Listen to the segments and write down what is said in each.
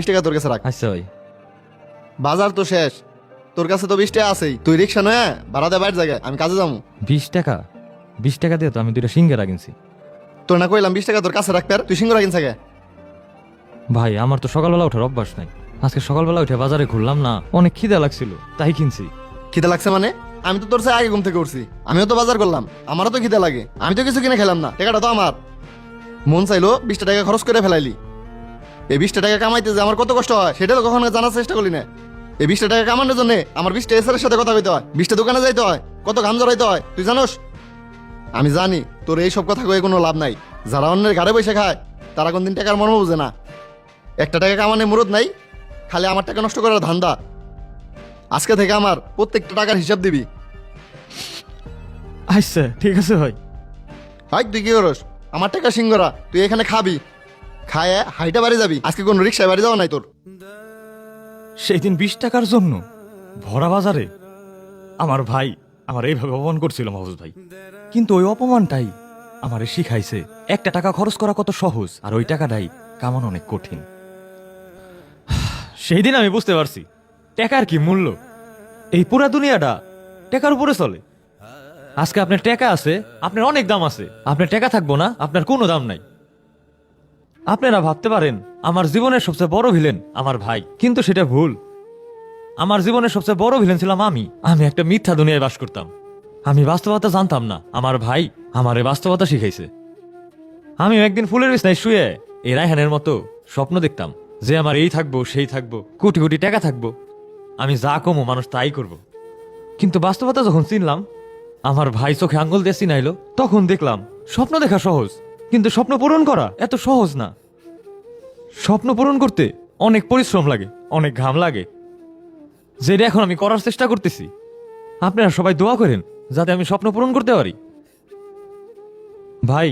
20 টাকা তোর কাছে রাখ। আচ্ছা ভাই। বাজার তো শেষ, তোর কাছে তো 20 টাকা আছেই। তুই রিক্সা নয় ভাড়া দে বাইরের জায়গায়, আমি কাজে যাবো। 20 টাকা? 20 টাকা দিয়ে তো আমি 2টা সিঙ্গারা কিনছি। তোর না কইলাম 20 টাকা তোর কাছে রাখতে, আর তুই সিঙ্গুরা কিনছে গে? ভাই আমার তো সকালবেলা ওঠার অভ্যাস নাই। আজকে সকালবেলা উঠে বাজারে ঘুরলাম না, অনেক খিদে লাগছিল তাই কিনছি। খিদে লাগছে মানে? আমি তো তোর চেয়ে আগে ঘুম থেকে উঠছি, আমিও তো বাজার করলাম, আমারও তো খিদে লাগে। আমি তো কিছু কিনে খেলাম না, টাকাটা তো আমার। মন চাইলো 20 টাকা খরচ করে ফেলাইলি। এই 20 টাকা কামাইতে যে আমার কত কষ্ট হয় সেটা তো কখনো জানার চেষ্টা করলি না। এই 20 টাকা কামানোর জন্য আমার 20টা এসআরের সাথে কথা কইতে হয়, 20টা দোকানে যাইতে হয়, কত ঘাম জড়াইতে হয় তুই জানোস? আমি জানি তোর এই সব কথা কয়ে কোনো লাভ নাই। যারা অন্যের ঘরে বসে খায় তারা কোনদিন টাকার মর্ম বুঝে না। একটা টাকা কামানে মুরত নাই, খালি আমার টাকা নষ্ট করার ধান্দা। আজকে থেকে আমার প্রত্যেকটা টাকার হিসাব দিবি। আচ্ছা ঠিক আছে ভাই। হাই তুই কি করস? আমার টাকা সিঙ্গরা তুই এখানে খাবি, খায় হাইটা বাড়ি যাবি। আজকে কোনো রিক্সায় বাড়ি যাওয়া নাই তোর। সেই দিন 20 টাকার জন্য ভরা বাজারে আমার ভাই আমার এইভাবে অপমান করছিল মাহফুজ ভাই, কিন্তু ওই অপমানটাই আমারে শিখাইছে একটা টাকা খরচ করা কত সহজ আর ওই টাকাটাই কামানো অনেক কঠিন। সেই দিন আমি বুঝতে পারছি টাকার কি মূল্য। এই পুরা দুনিয়াটা টাকার উপরে চলে। আজকে আপনার টাকা আছে, আপনার অনেক দাম আছে। আপনার টাকা থাকবো না, আপনার কোনো দাম নাই। আপনারা ভাবতে পারেন আমার জীবনের সবচেয়ে বড় ভিলেন আমার ভাই, কিন্তু সেটা ভুল। আমার জীবনের সবচেয়ে বড় ভিলেন ছিলাম আমি। আমি একটা মিথ্যা দুনিয়ায় বাস করতাম। আমি বাস্তবতা জানতাম না, আমার ভাই আমারে বাস্তবতা শিখাইছে। আমি একদিন ফুলের বিছনায় শুয়ে এই রায়হানের মতো স্বপ্ন দেখতাম যে আমার এই থাকবো সেই থাকবো, কোটি কোটি টাকা থাকবো, আমি যা কমো মানুষ তাই করব। কিন্তু বাস্তবতা যখন চিনলাম, আমার ভাই চোখে আঙ্গুল দিয়ে চিনাইলো, তখন দেখলাম স্বপ্ন দেখা সহজ, কিন্তু স্বপ্ন পূরণ করা এত সহজ না। স্বপ্ন পূরণ করতে অনেক পরিশ্রম লাগে, অনেক ঘাম লাগে, যেটা এখন আমি করার চেষ্টা করতেছি। আপনারা সবাই দোয়া করেন যাতে আমি স্বপ্ন পূরণ করতে পারি। ভাই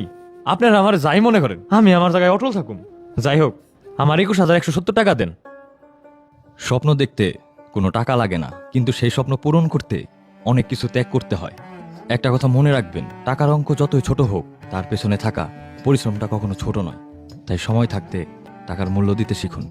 আপনারা আমার যাই মনে করেন, আমি আমার জায়গায় অটল থাকুন। যাই হোক, আমার 21,170 টাকা দেন। স্বপ্ন দেখতে কোনো টাকা লাগে না, কিন্তু সেই স্বপ্ন পূরণ করতে অনেক কিছু ত্যাগ করতে হয়। একটা কথা মনে রাখবেন, টাকার অঙ্ক যতই ছোট হোক, তার পেছনে থাকা পরিশ্রমটা কখনো ছোট নয়। তাই সময় থাকতে টাকার মূল্য দিতে শিখুন।